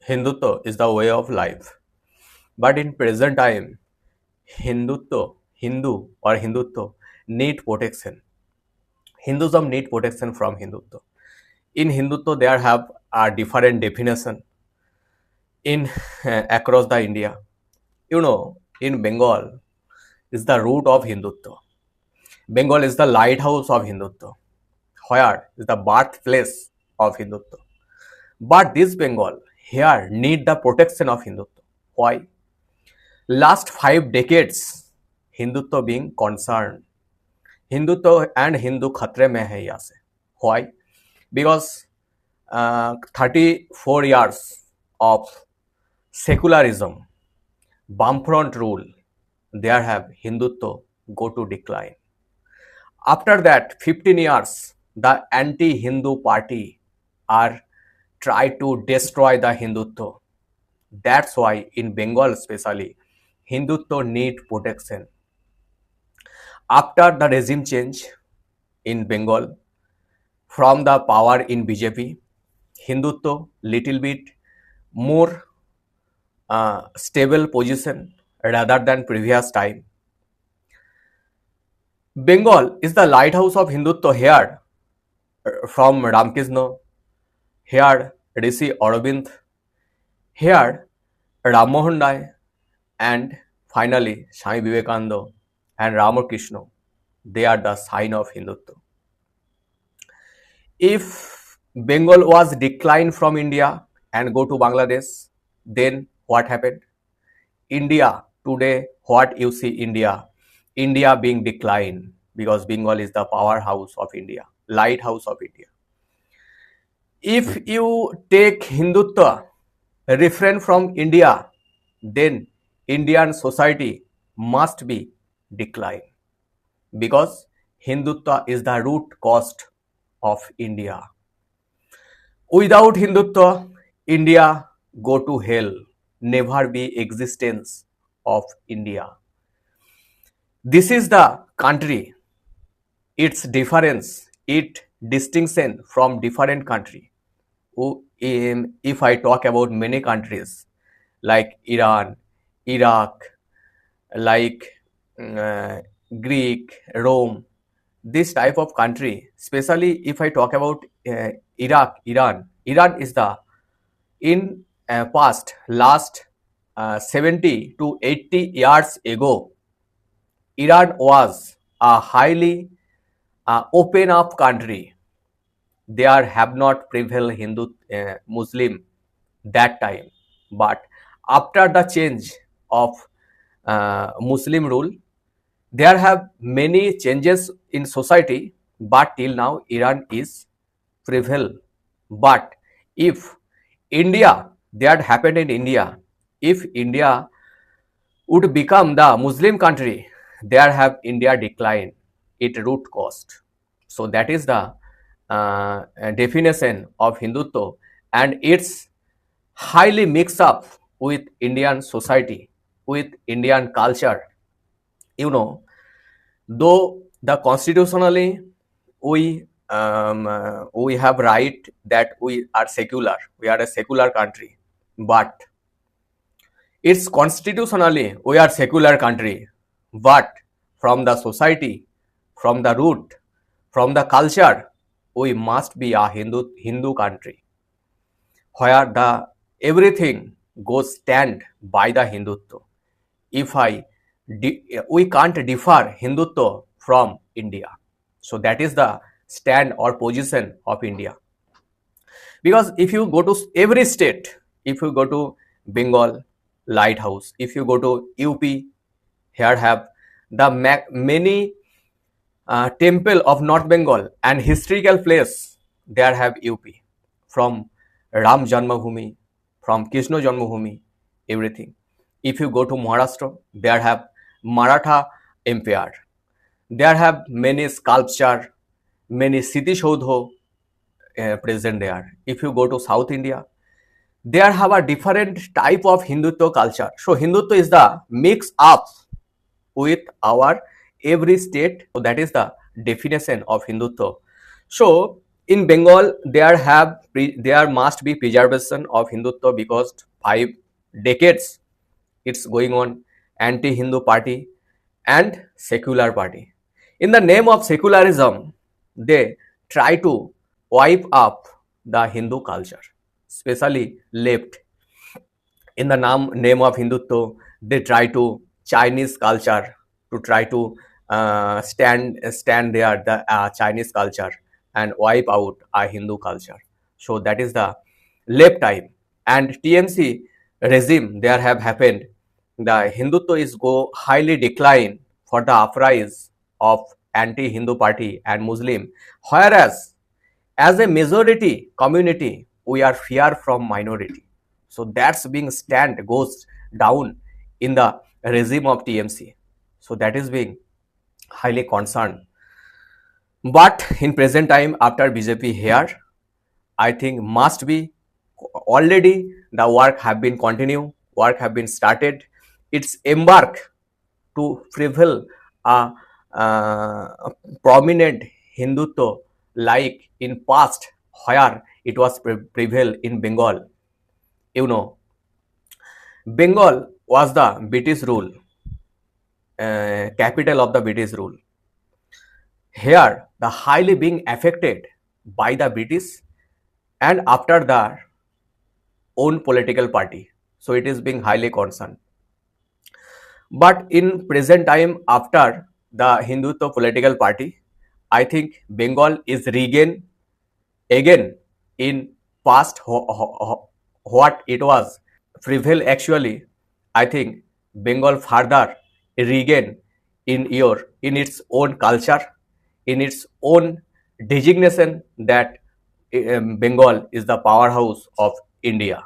Hindutva is the way of life. But in present time, Hindu or Hindutva need protection. Hinduism need protection from Hindutva. In Hindutva, there have a different definition in across the India. In Bengal is the root of Hindutva. Bengal is the lighthouse of Hindutva, where is the birthplace of Hindutva. But this Bengal here need the protection of Hindutva. Why? Last 5 decades, Hindutva being concerned. Hindutva and Hindu खतरे में है यहाँ से. Why? Because 34 years of secularism, Bamfront rule, there have Hindutva go to decline. After that, 15 years, the anti-Hindu party are try to destroy the Hindutva. That's why in Bengal especially, Hindutva need protection. After the regime change in Bengal, from the power in BJP, Hindutva little bit more stable position rather than previous time. Bengal is the lighthouse of Hindutva here from Ramkrishna, here Rishi Aurobind, here Ram Mohan Rai, and finally Swami Vivekananda and Ramakrishna. They are the sign of Hindutva. If Bengal was declined from India and go to Bangladesh, then what happened? India today, what you see India being declined because Bengal is the powerhouse of India, lighthouse of India. If you take Hindutva, refrain from India, then Indian society must be declined because Hindutva is the root cause of India. Without Hindutva, India go to hell, never be existence of India. This is the country, its difference, its distinction from different country. If I talk about many countries like Iran, Iraq, like Greek, Rome, this type of country, especially if I talk about Iran is the in past last 70 to 80 years ago, Iran was a highly open up country. There have not prevailed Hindu Muslim that time, but after the change of Muslim rule, there have many changes in society, but till now Iran is prevail. But if India, that happened in India, if India would become the Muslim country, there have India decline its root cost. So that is the definition of Hindutva, and it's highly mixed up with Indian society, with Indian culture. Though the constitutionally we have right that we are secular, we are a secular country, but it's constitutionally we are secular country, but from the society, from the root, from the culture, we must be a Hindu country, where the everything goes stand by the Hindutva. We can't differ Hindutva from India. So that is the stand or position of India. Because if you go to every state, if you go to Bengal, lighthouse, if you go to UP, here have the many temple of North Bengal and historical place, there have UP, from Ram Janmabhoomi, from Krishna Janmabhoomi, everything. If you go to Maharashtra, there have Maratha Empire. There have many sculpture, many Siti Shodho present there. If you go to South India, there have a different type of Hindutva culture. So Hindutva is the mix up with our every state. So that is the definition of Hindutva. So In Bengal, there must be preservation of Hindutva because 5 decades it's going on anti-Hindu party and secular party. In the name of secularism, they try to wipe up the Hindu culture, especially left. In the name of Hindutva, they try to Chinese culture to try to stand there the Chinese culture and wipe out our Hindu culture. So that is the left time and TMC regime there have happened. The Hindutva is go highly decline for the uprise of anti-Hindu party and Muslim, whereas as a majority community we are fear from minority, so that's being stand goes down in the regime of TMC, so that is being highly concerned. But in present time after BJP here, I think must be already the work have been continue, work have been started, it's embark to prevail a prominent Hindutva like in past where it was prevail in Bengal. You know, Bengal was the British rule, capital of the British rule. Here, the highly being affected by the British and after their own political party. So it is being highly concerned. But in present time after the Hindutva political party, I think Bengal is regained again in past what it was prevail actually. I think Bengal further regain in its own culture, in its own designation that Bengal is the powerhouse of India.